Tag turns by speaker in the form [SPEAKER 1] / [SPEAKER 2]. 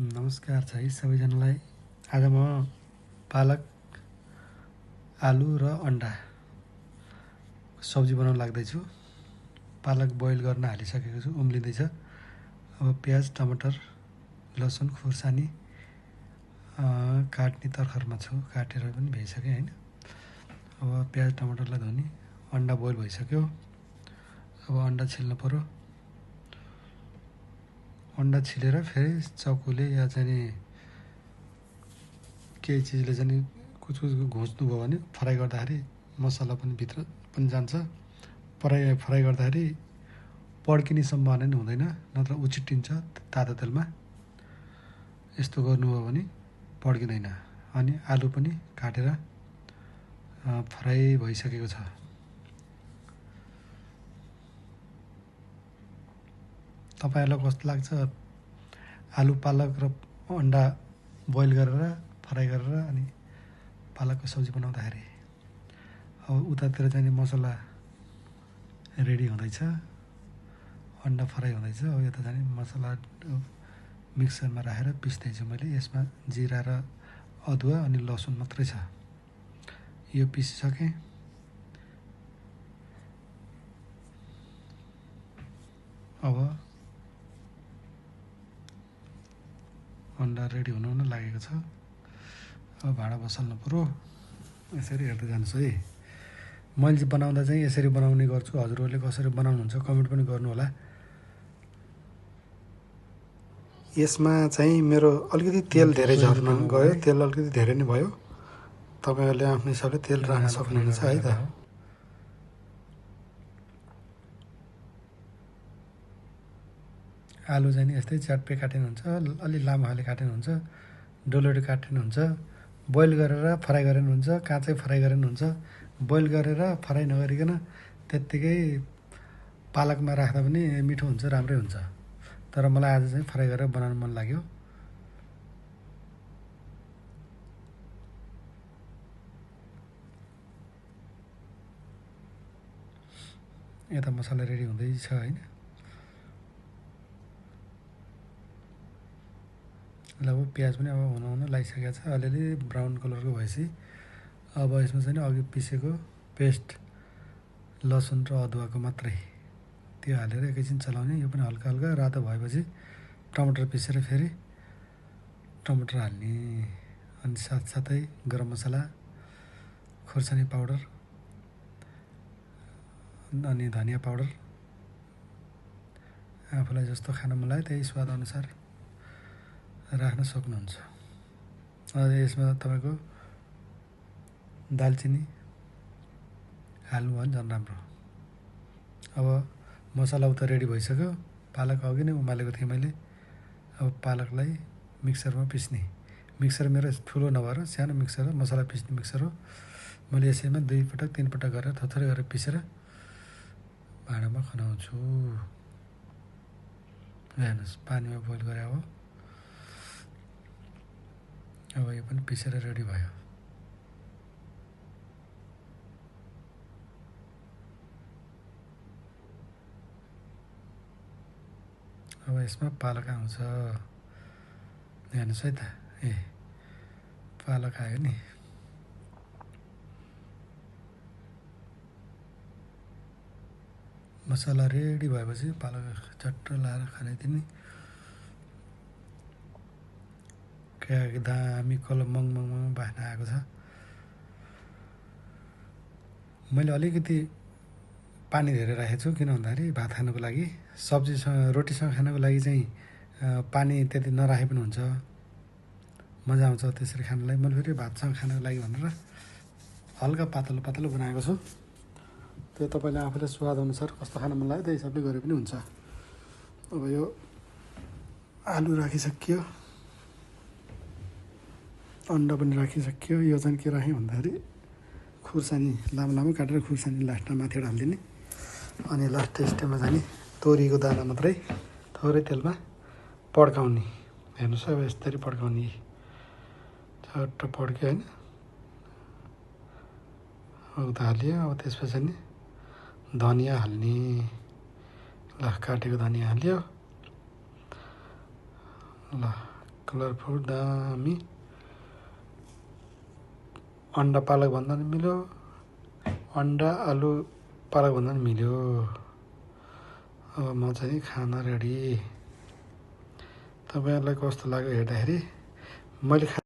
[SPEAKER 1] नमस्कार छ है सबैजनालाई। आज म पालक, आलु र अन्डा सब्जी बनाउन लाग्दैछु। पालक बोइल गर्न हालिसकेको छु, उम्लिँदैछ। अब प्याज, टमाटर, लसुन खुर्सानी काट्ने तर्खरमा छु, काटेर पनि भइसक्यो हैन। अब प्याज टमाटरलाई धुने, अन्डा बोइल भइसक्यो। अब अन्डा छिल्नु पर्यो। अन्डा छिलेर फेरि चक्कुले या चाहिँ केही चिजले चाहिँ कुछ घुच्नु भयो भने फ्राई गर्दाखेरि मसला पनि भित्र पनि जान्छ। फ्राई गर्दाखेरि पड्किने सम्भावना नै हुँदैन, नत्र उछिट्टिन्छ तातो तेलमा। यस्तो गर्नुभयो भने पड्किँदैन। अनि आलु पनि काटेर फ्राई भइसकेको छ। तपाईहरुलाई कस्तो लाग्छ आलु, पालक र अन्डा बोइल गरेर फ्राई गरेर अनि पालकको सब्जी बनाउँदाखेरि? अब उतातिर चाहिँ मसला रेडी हुँदैछ, अन्डा फ्राई हुँदैछ। अब यता चाहिँ मसला मिक्सरमा राखेर पिस्दैछु मैले। यसमा जिरा र अदुवा अनि लसुन मात्रै छ। यो पिसिसकेँ। अब अन्डा रेडी हुन लागेको छ। अब भाँडा बसाल्नु पर्यो। यसरी हेर्दै जानुहोस् है। मैले चाहिँ बनाउँदा चाहिँ यसरी बनाउने गर्छु। हजुरहरूले कसरी बनाउनुहुन्छ कमेन्ट पनि गर्नु होला। यसमा चाहिँ मेरो अलिकति तेल धेरै झर्न गयो, तेल अलिकति धेरै नै भयो। तपाईहरुले आफ्नो हिसाबले तेल राख्न सक्नुहुन्छ है त। आलु चाहिँ नि यस्तै च्याट्पे काटिनुहुन्छ, अलि लामो खाले काटिनुहुन्छ, डोलोडी काटिनुहुन्छ, बोइल गरेर फ्राई गरिनुहुन्छ, काँचै फ्राई गरिनुहुन्छ। बोइल गरेर फ्राई नगरिकन त्यत्तिकै पालकमा राख्दा पनि मिठो हुन्छ, राम्रै हुन्छ। तर मलाई आज चाहिँ फ्राई गरेर बनाउन मन लाग्यो। यता मसला रेडी हुँदैछ हैन। अब प्याज पनि अब हुन लागिसकेको छ। अलिअलि ब्राउन कलरको भएपछि अब यसमा चाहिँ अघि पिसेको पेस्ट लसुन र अदुवाको मात्रै त्यो हालेर एकैछिन चलाउने। यो पनि हल्का हल्का रातो भएपछि टमाटर पिसेर फेरि टमाटर हाल्ने। अनि साथसाथै गरम मसला, खुर्सानी पाउडर अनि धनिया पाउडर आफूलाई जस्तो खान मन लाग्यो त्यही स्वाद अनुसार राख्न सक्नुहुन्छ। यसमा तपाईको दालचिनी हाल्नु भयो भने झन् राम्रो। अब मसला उता रेडी भइसक्यो। पालक अघि नै उमालेको थिएँ मैले। अब पालकलाई मिक्सरमा पिस्ने। मिक्सर मेरो ठुलो नभएर सानो मिक्सर हो, मसला पिस्ने मिक्सर हो। मैले यसैमा 2 पटक 3 पटक गरेर थोरै गरेर पिसेर भाँडामा खनाउँछु। हेर्नुहोस् पानीमा बोइल गरे हो। अब यो पनि पिसेर रेडी भयो। अब यसमा पालक आउँछ। हेर्नुहोस् है त, पालक आयो नि। मसला रेडी भएपछि पालक चट्ट लाएर खानाइदिने। क्या दामी कलर मङ बास्ना आएको छ। मैले अलिकति पानी धेरै राखेको छु, किन भन्दाखेरि भात खानुको लागि, सब्जीसँग रोटीसँग खानुको लागि चाहिँ पानी त्यति नराखे पनि हुन्छ, मजा आउँछ त्यसरी खानलाई। मैले फेरि भातसँग खानुको लागि भनेर हल्का पातलो पातलो बनाएको छु। त्यो तपाईले आफूले स्वाद अनुसार कस्तो खान मन लाग्यो त्यही हिसाबले गरे पनि हुन्छ। अब यो आलु राखिसक्यो, अन्डा पनि राखिसक्यो। यो चाहिँ के राखेँ भन्दाखेरि खुर्सानी लामो लामो काटेर खुर्सानी लास्टमा माथिबाट हालिदिने। अनि लास्ट स्टेजमा चाहिँ तोरीको दाना मात्रै थोरै तेलमा पड्काउने। हेर्नुहोस् अब यसरी पड्काउने। झट्ट पड्क्यो हैन। उता हाल्यो। अब त्यसपछि नि धनिया हाल्ने। ल काटेको धनिया हाल्यो। ल कलरफुल दामी अन्डा पालक भन्दा पनि मिल्यो, अन्डा आलु पालक भन्दा पनि मिल्यो। अब म चाहिँ खाना रेडी। तपाईँहरूलाई कस्तो लाग्यो हेर्दाखेरि मैले